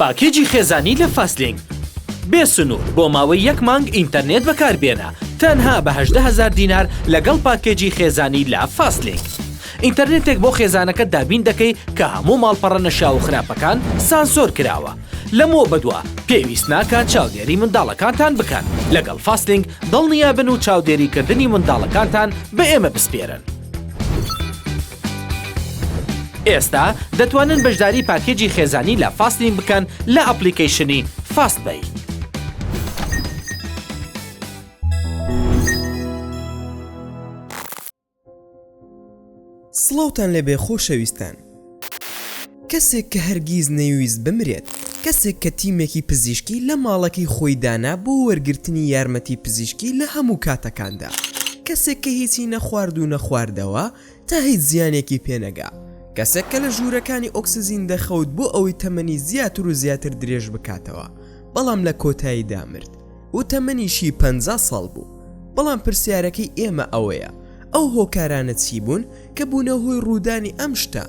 پاکێجی خێزانی لە فاستلینگ. بێسنوور بۆ ماوەی 1 مانگ ئینتەرنێت بەکاربێنە تەنها بە 18,000 دینار لەگەڵ پاکێجی خێزانی لە فاستلینگ. ئینتەرنێتێک بۆ خێزانەکە دابین دەکەی کە هەموو ماڵپەڕە نەشاو و خراپەکان سانسۆر کراوە. لەمەوە بەدووە پێویست ناکات چاودێری منداڵەکانتان بکەن. لەگەڵ فاستلینگ دڵنیا بن و چاودێریکردنی منداڵەکانتان بە ئێمە بسپێرن. ئێستا دەتوانن بەشداری پاکێجی خێزانی لە فاستلینگ بکەن لە ئەپلیکیشنی فاستبەی. سڵاوتان لێبێ خۆشەویستان. کەسێک کە هەرگیز نەیویست بمرێت، کەسێک کە تیمێکی پزیشکی لە ماڵەکەی خۆی دانا بۆ وەرگرتنی یارمەتی پزیشکی لە هەموو کاتەکاندا، کەسێک کە هیچی نەخوارد و نەخواردەوە تا هیچ زیانێکی پێنەگا، کەسێک کە لە ژوورەکانی ئۆکسزین دەخەوت بۆ ئەوەی تەمەنی زیاتر و زیاتر درێژ بکاتەوە، بەڵام لە کۆتاییدا مرد و تەمەنیشی 50 ساڵ بوو. بەڵام پرسیارەکەی ئێمە ئەوەیە، ئەو هۆکارانە چی بوون کە بوونە هۆی ڕوودانی ئەم شتە؟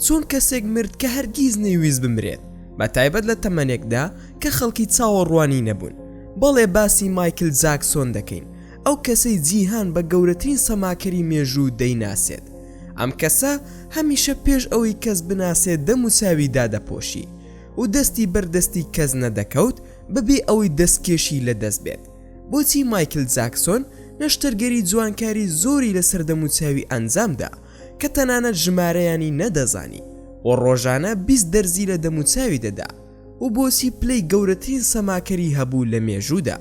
چۆن کەسێک مرد کە هەرگیز نەیویست بمرێت، بە تایبەت لە تەمەنێکدا کە خەڵکی چاوەڕوانی نەبوون؟ بەڵێ باسی مایکل جاکسۆن دەکەین، ئەو کەسەی جیهان بە گەورەترین سەماکەری مێژوو دەیناسێت. ئەم کەسە هەمیشە پێش ئەوەی کەس بناسێت دەموساوی دادەپۆشی و دەستی بەردەستی کەس نەدەکەوت بەبێ ئەوەی دەستکێشی لە دەست بێت. بۆچی مایکل جاکسۆن نەشتەرگەری جوانکاری زۆری لەسەر دەموچاوی ئەنجامدا کە تەنانەت ژمارەیانی نەدەزانی و ڕۆژانە 20 دەرزی لە دەموچاوی دەدا و بۆچی پلەی گەورەترین سەماکەری هەبوو لە مێژوودا؟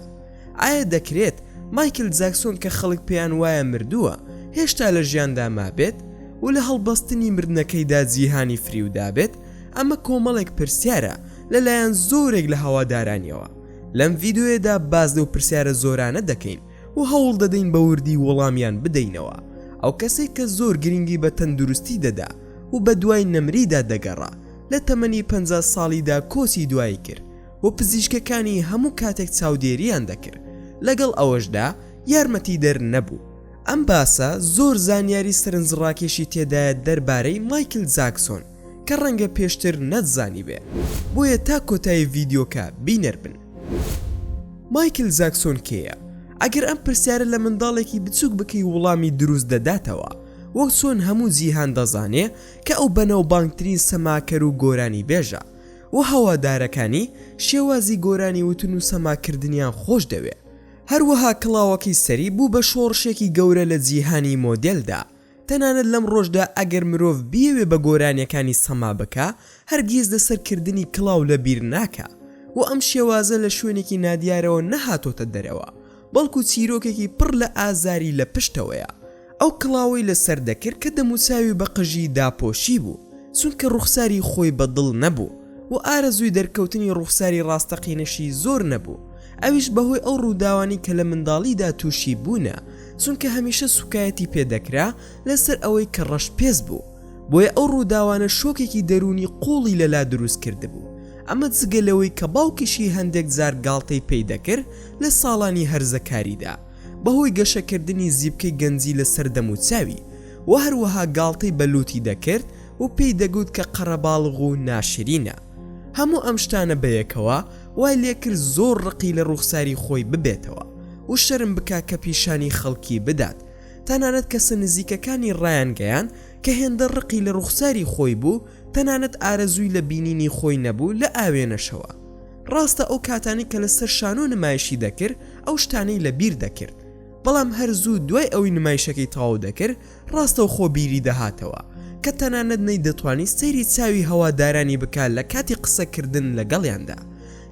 ئایا دەکرێت مایکل جاکسۆن کە خەڵک پێیان وایە مردووە هێشتا لە ژیاندا مابێت و لە هەڵبەستنی مردنەکەیدا جیهانی فریودا بێت؟ ئەمە کۆمەڵێک پرسیارە لەلایەن زۆرێک لە هەوادارانیەوە. لەم ڤیدیۆیەدا باز لەو پرسیارە زۆرانە دەکەین و هەوڵ دەدەین بە وردی وەڵامیان بدەینەوە. ئەو کەسێک کە زۆر گرنگی بە تەندروستی دەدا و بە دوای نەمریدا دەگەڕا لە تەمەنی 50 ساڵیدا کۆچی دوایی کرد و پزیشکەکانی هەموو کاتێک چاودێریان دەکرد، لەگەڵ ئەوەشدا یارمەتی دەر نەبوو. ئەم باسە زۆر زانیاری سەرنجڕاکێشی تێدایە دەربارەی مایکل جاکسۆن کە ڕەنگە پێشتر نەتزانی بێ، بۆیە تا کۆتایی ڤیدیۆکە بینەر بن. مایکل جاکسۆن کێیە؟ ئەگەر ئەم پرسیارە لە منداڵێکی بچووک بکەی وەڵامی دروست دەداتەوە، وەک چۆن هەموو جیهان دەزانێ کە ئەو بەناوبانگترین سەماکەر و گۆرانی بێژە و هەوادارەکانی شێوازی گۆرانی وتن و سەماکردنیان خۆش دەوێ. هەروەها کڵاوەکەی سەری بوو بە شۆڕشێکی گەورە لە جیهانی مۆدێلدا. تەنانەت لەم ڕۆژدا ئەگەر مرۆڤ بیەوێ بە گۆرانیەکانی سەما بکە، هەرگیز لەسەرکردنی کڵاو لە بیر ناکە و ئەم شێوازە لە شوێنێکی نادیارەوە نەهاتۆتە دەرەوە، بەڵکو چیرۆکێکی پڕ لە ئازاری لە پشتەوەیە. ئەو کڵاوەی لەسەر دەکرد کە دەموچاوی بە قژی داپۆشی بوو، چونکە ڕوخساری خۆی بەدڵ نەبوو و ئارەزووی دەرکەوتنی ڕوخساری ڕاستەقینەشی زۆر نەبوو. ئەویش بەهۆی ئەو ڕووداوانی کە لە منداڵیدا تووشی بوونە، چونکە هەمیشە سوکایەتی پێدەکرا لەسەر ئەوەی کە ڕەش پێز بوو، بۆیە ئەو ڕووداوانە شۆکێکی دەرونی قوڵی لەلا دروست کرده بوو. ئەمە جگەلەوەی کە باوکیشی هەندێک جار گاڵتەی پێی دەکرد لە ساڵانی هەرزەکاریدا بەهۆی گەشەکردنی زیبکەی گەنجی لەسەر دەموچاوی و هەروەها گاڵتەی بەلوتی دەکرد و پێی دەگوت کە قەرەباڵغ و ناشرینە. هەموو ئەم شتانە بەیەکەوە وای لێکرد زۆر ڕقی لە ڕوخساری خۆی ببێتەوە و شەرم بکا کە پیشانی خەڵکی بدات. تەنانەت کەسە نزیکەکانی ڕایانگەیان کە هێندە ڕقی لە ڕوخساری خۆی بوو، تەنانەت ئارەزووی لە بینینی خۆی نەبوو لە ئاوێنەشەوە. ڕاستە ئەو کاتانی کە لەسەر شانۆ نمایشی دەکرد ئەو شتانەی لە بیر دەکرد، بەڵام هەر زوو دوای ئەوی نمایشەکەی تەواو دەکرد ڕاستە و خۆبیری دەهاتەوە کە تەنانەت نەیدەتوانی سەیری چاوی هەوادارانی بکات لە کاتی قسەکردن لەگەڵیاندا،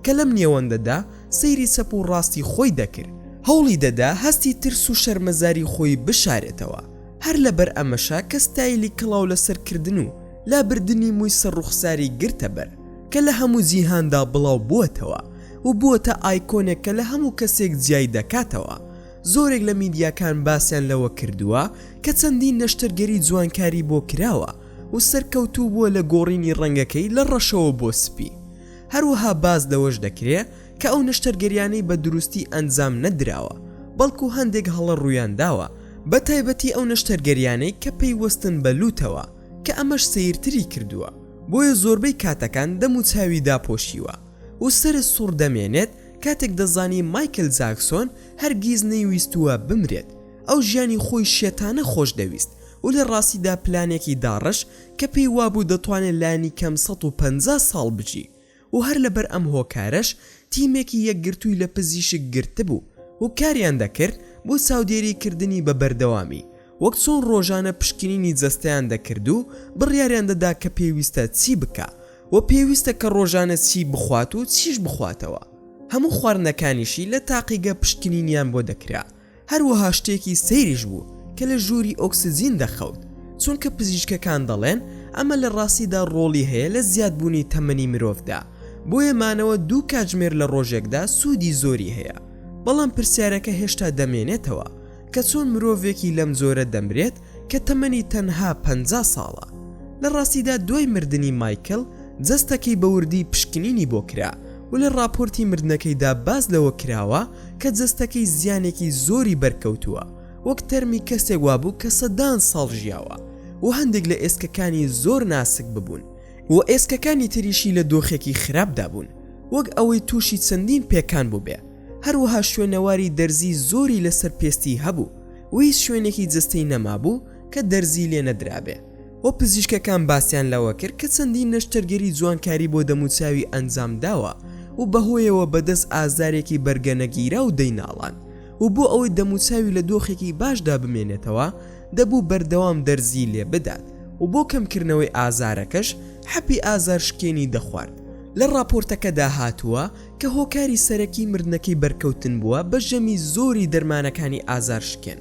کە لەم نێوەندەدا سەیری چەپ و ڕاستی خۆی دەکرد، هەوڵی دەدا هەستی ترس و شەرمەزاری خۆی بشارێتەوە. هەر لەبەر ئەمەشا کە ستایلی کڵاو لەسەرکردن و لابردنی مووی سەر ڕوخساری گرتە بەر کە لە هەموو جیهاندا بڵاو بووەتەوە و بووەتە ئایکۆنێک کە لە هەموو کەسێک جیای دەکاتەوە. زۆرێک لە میدیاکان باسییان لەوە کردووە کە چەندین نەشتەرگەری جوانکاری بۆ کراوە و سەرکەوتوو بووە لە گۆڕینی ڕەنگەکەی لە ڕەشەوە بۆ سپی. هەروەها باز لەوەش دەکرێت کە ئەو نەشتەرگەریانەی بە دروستی ئەنجام نەدراوە، بەڵکو هەندێک هەڵە ڕوویان داوە، بە تایبەتی ئەو نەشتەرگەریانەی کە پەیوەستن بە لوتەوە کە ئەمەش سەیرتری کردووە، بۆیە زۆربەی کاتەکان دەموچاوی داپۆشیوە و سەر سوڕ دەمێنێت کاتێک دەزانی مایکل جاکسۆن هەرگیز نەیویستووە بمرێت. ئەو ژیانی خۆی شێتانە خۆش دەویست و لە ڕاستیدا پلانێکی داڕش کە پێی وابوو دەتوانێت لانی کەم 150 ساڵ بژی و هەر لەبەر ئەم هۆکارەش تیمێکی یەکگرتووی لە پزیشک گرتبوو و کاریان دەکرد بۆ چاودێریکردنی بە بەردەوامی وەک چۆن ڕۆژانە پشکنینی جەستەیان دەکرد و بڕیاریان دەدا کە پێویستە چی بکە و پێویستە کە ڕۆژانە چی بخوات و چیش بخواتەوە. هەموو خواردنەکانیشی لە تاقیگە پشکنینیان بۆ دەکرا. هەروەها شتێکی سەیریش بوو کە لە ژووری ئۆکسجین دەخەوت، چونکە پزیشکەکان دەڵێن ئەمە لە ڕاستیدا ڕۆڵی هەیە لە زیادبوونی تەمەنی مرۆڤدا، بۆیە مانەوە 2 کاتژمێر لە ڕۆژێکدا سوودی زۆری هەیە. بەڵام پرسیارەکە هێشتا دەمێنێتەوە کە چۆن مرۆڤێکی لەم زۆرە دەمرێت کە تەمەنی تەنها 50 ساڵە. لە ڕاستیدا دوای مردنی مایکل جەستەکەی بەوردی پشکنینی بۆ کرا و لە راپۆرتی مردنەکەیدا باز لەوە کراوە کە جەستەکەی زیانێکی زۆری بەرکەوتووە، وەک تەرمی کەسێک وابوو کە سەدان ساڵ ژیاوە و هەندێک لە ئێسکەکانی زۆر ناسک ببوون و ئێسکەکانی تریشی لە دۆخێکی خراپدا بوون، وەک ئەوەی تووشی چەندین پێکان بوو بێ. هەروەها شوێنەواری دەرزی زۆری لەسەر پێستی هەبوو و هیچ شوێنێکی جستەی نەمابوو کە دەرزی لێ نەدرابێ. و پزیشکەکان باسییان لەوە کرد کە چەندین نەشتەرگەری جوانکاری بۆ دەموچاوی ئەنجام داوە و بەهۆیەوە بەدەست ئازارێکی بەرگەنەگیرا و دەیناڵان و بۆ ئەوەی دەموچاوی لە دۆخێکی باشدا بمێنێتەوە دەبوو بەردەوام دەرزی لێ بدات و بۆ کەمکردنەوەی ئازارەکەش حەپی ئازار شکێنی دەخوارد. لە راپۆرتەکەدا هاتووە کە هۆکاری سەرەکی مردنەکەی بەرکەوتن بووە بە ژەمی زۆری دەرمانەکانی ئازار شکێن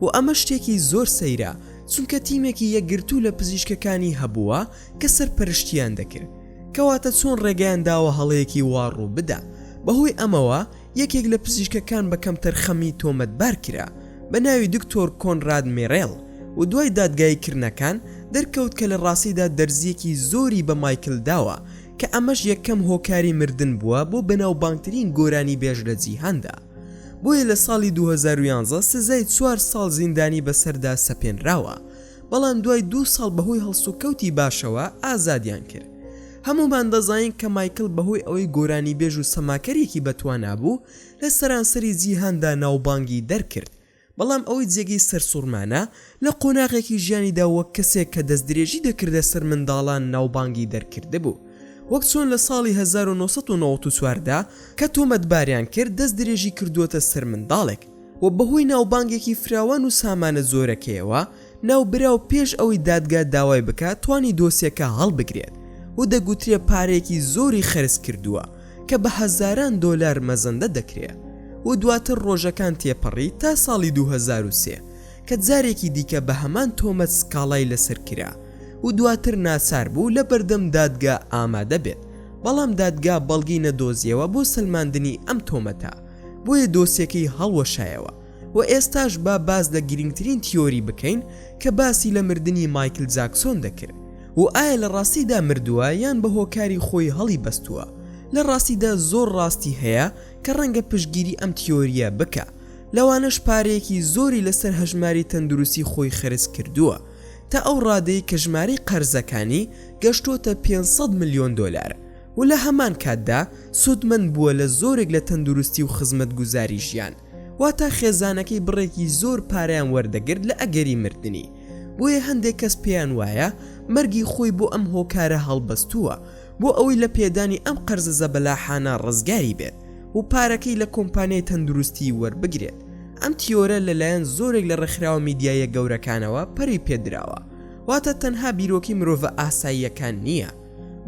و ئەمە شتێکی زۆر سەیرە، چونکە تیمێکی یەکگرتوو لە پزیشکەکانی هەبووە کە سەرپەرشتیان دەکرد، کەواتە چۆن ڕێگەیان داوە هەڵەیەکی واڕوو بدا. بەهۆی ئەمەوە یەکێک لە پزیشکەکان بە کەمتەر خەمی تۆمەتبار کرا بە ناوی دکتۆر کۆنراد میڕێڵ و دوای دادگاییکردنەکان دەرکەوت کە لە ڕاستیدا دەرزیەکی زۆری بە مایکل داوە کە ئەمەش یەکەم هۆکاری مردن بووە بۆ بەناوبانگترین گۆرانی بێژ لە جیهاندا. بۆیە لە ساڵی 2011 سزای 4 ساڵ زیندانی بەسەردا سەپێنراوە، بەڵام دوای 2 ساڵ بەهۆی هەڵسوکەوتی باشەوە ئازادیان کرد. هەمومان دەزانین کە مایکل بەهۆی ئەوەی گۆرانی بێژ و سەماکەرێکی بەتوانا بوو لە سەرانسەری جیهاندا ناوبانگی دەرکرد، بەڵام ئەوەی جێگەی سەرسوڕمانە لە قۆناغێکی ژیانیدا وەک کەسێک کە دەستدرێژی دەکردە سەر منداڵان ناوبانگی دەرکرده بوو، وەک چۆن لە ساڵی 1994دا کە تۆمەتباریان کرد دەست درێژی کردووەتە سەر منداڵێک و بەهۆی ناوبانگێکی فراوان و سامانە زۆرەکەیەوە ناوبرا و پێش ئەوەی دادگا داوای بکات توانی دۆسیەکە هەڵبگرێت و دەگوترێ پارێکی زۆری خەرج کردووە کە بە هەزاران دۆلار مەزەندە دەکرێت و دواتر ڕۆژەکان تێپەڕی تا ساڵی 2003 کە جارێکی دیکە بە هەمان تۆمەت سکاڵای لەسەر کرا و دواتر ناچار بوو لە بەردەم دادگا ئامادە بێت، بەڵام دادگا بەڵگی نەدۆزیەوە بۆ سلماندنی ئەم تۆمەتە، بۆیە دۆسیەکەی هەڵوەشایەوە و ئێستاش با باز لە گرنگترین تیۆری بکەین کە باسی لە مردنی مایکل جاکسۆن دەکرد و ئایا لە ڕاستیدا مردووە یان بە هۆکاری خۆی هەڵی بەستووە. لە ڕاستیدا زۆر ڕاستی هەیە کە ڕەنگە پشگیری ئەم تیۆریە بکە، لەوانەش پارەیەکی زۆری لەسەر هەژماری تەندروستی خۆی خەرج کردووە تا ئەو ڕادەی کە ژمارەی قەرزەکانی گەشتۆتە 500 ملیۆن دۆلار و لە هەمان کاتدا سودمەند بووە لە زۆرێک لە تەندروستی و خزمەت گوزاری ژیان، واتە خێزانەکەی بڕێکی زۆر پارەیان وەردەگرت لە ئەگەری مردنی. بۆیە هەندێک کەس پێیان وایە مەرگی خۆی بۆ ئەم هۆکارە هەڵبەستووە بۆ ئەوەی لە پێدانی ئەم قەرزە زەبەلاحانە ڕزگاری بێت و پارەکەی لە کۆمپانیای تەندروستی وەربگرێت. ئەم تیۆرە لەلایەن زۆرێک لە ڕێکخراوە میدیایە گەورەکانەوە پەری پێدراوە، واتە تەنها بیرۆکی مرۆڤە ئاساییەکان نییە.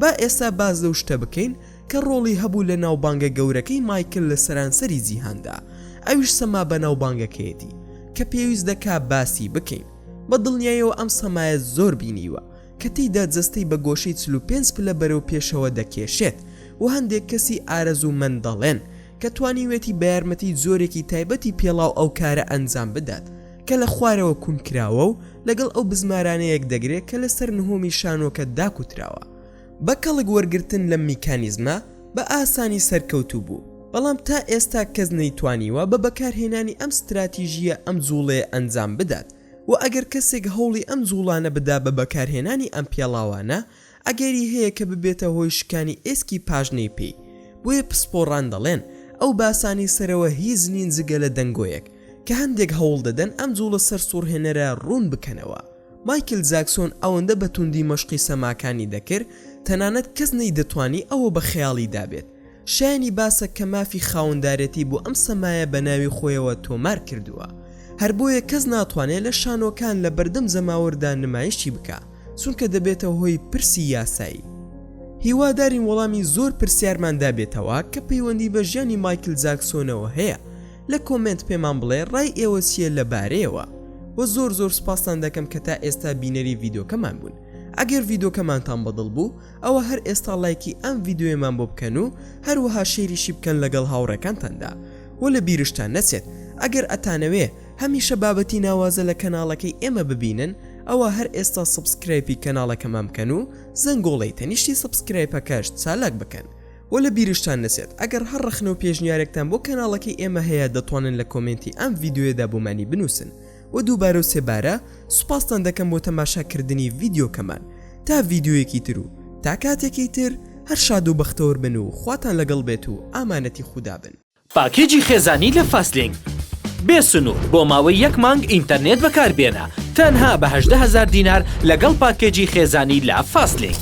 با ئێستا باز لەو شتە بکەین کە ڕۆڵی هەبوو لە ناوبانگە گەورەکەی مایکل لە سەرانسەری جیهاندا، ئەویش سەما بە ناوبانگەکەیەتی کە پێویست دەکا باسی بکەین. بە دڵنیایەوە ئەم سەمایە زۆر بینیوە کە تێیدا جەستەی بە گۆشەی 45 پلە بەرەو پێشەوە دەکێشێت و هەندێک کەسی ئارەزوومەند دەڵێن کە توانیوێتی بە یارمەتی زۆرێکی تایبەتی پێڵاو ئەو کارە ئەنجام بدات کە لە خوارەوە کوونکراوە و لەگەڵ ئەو بزمارانەیەک دەگرێت کە لەسەر نهۆمی شانۆکە داکوتراوە. بە کەڵک وەرگرتن لەم میکانیزمە بە ئاسانی سەرکەوتوو بوو، بەڵام تا ئێستا کەس نەیتوانیوە بە بەکارهێنانی ئەم ستراتیژیە ئەم جوڵەیە ئەنجام بدات و ئەگەر کەسێک هەوڵی ئەم جوڵانە بدا بە بەکارهێنانی ئەم پێڵاوانە ئەگەری هەیە کە ببێتە هۆی شکانی ئێسکی پاژنەی پێی. بۆیە پسپۆڕان دەڵێن ئەو باسانی سەرەوە هیچ نین جگە لە دەنگۆیەک کە هەندێک هەوڵ دەدەن ئەم جوڵە سەر سوورهێنەرە ڕوون بکەنەوە. مایکل جاکسۆن ئەوەندە بە توندی مەشقی سەماکانی دەکرد تەنانەت کەس نەیدەتوانی ئەوە بە خەیاڵی دابێت. شایانی باسە کە مافی خاوەندارەتی بۆ ئەم سەمایە بە ناوی خۆیەوە تۆمار کردووە. هەر بۆیە کەس ناتوانێت لە شانۆکان لە بەردەم زەماوەردا نمایشی بکە چونکە دەبێتە هۆی پرسی یاسایی. هیوادارین وەڵامی زۆر پرسیارمان دابێتەوە کە پەیوەندی بە ژیانی مایکل جاکسۆنەوە هەیە. لە کۆمنت پێمان بڵێ ڕای ئێوە چیە لەبارەیەوە. و زۆر سپاسان دەکەم کە تا ئێستا بینەری ڤیدۆکەمان بوون. ئەگەر ڤیدۆکەمانتان بەدڵ بوو ئەوە هەر ئێستا لایکی ئەم ڤیدۆیەمان بۆ بکەن و هەروەها شێریشی بکەن لەگەڵ هاوڕەکانتاندا. و لە بیرشتان نەچێت ئەگەر ئەتانەوێ هەمیشە بابەتی ناوازە لە کەناڵەکەی ئێمە ببینن ئەوە هەر ئێستا سبسکرایبی کەناڵەکەمان بکەن و زەنگۆڵەی تەنیشتی سبسکرایبەکەش چالاک بکەن. و لە بیرشتان نەچێت ئەگەر هەر ڕەخنە و پێشنیارێکتان بۆ کەناڵەکەی ئێمە هەیە دەتوانن لە کۆمنتی ئەم ڤیدۆیەدا بۆمانی بنووسن. و دووبارە و سێبارە سوپاسان دەکەم بۆ تەماشاکردنی ڤیدۆکەمان تا ڤیدۆیەکی تر و تا کاتێکی تر هەر شاد و بەختەوەر بن و خواتان لەگەڵ بێت و ئامانەتی خودا بن. پاکێجی خێزانی لە فاستلینگ بێ سنوور بۆ ماوەی 1 مانگ ئینتەرنێت بەکاربێنە تەنها بە 18,000 دینار لەگەڵ پاکێجی خێزانی لە فاستلینگ.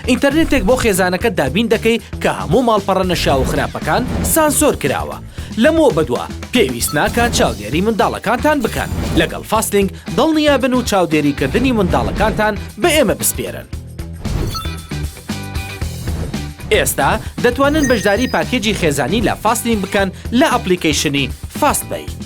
ئینتەرنێتێک بۆ خێزانەکە دابین دەکەی کە هەموو ماڵپەڕە نەشاو و خراپەکان سانسۆر کراوە. لەمەوە بەدووە پێویست ناکات چاودێری منداڵەکانتان بکەن. لەگەڵ فاستلینگ دڵنیا بن و چاودێریکردنی منداڵەکانتان بە ئێمە بسپێرن. ئێستا دەتوانن بەشداری پاکێجی خێزانی لە فاستلینگ بکەن لە ئەپلیکیشنی فاستبەی.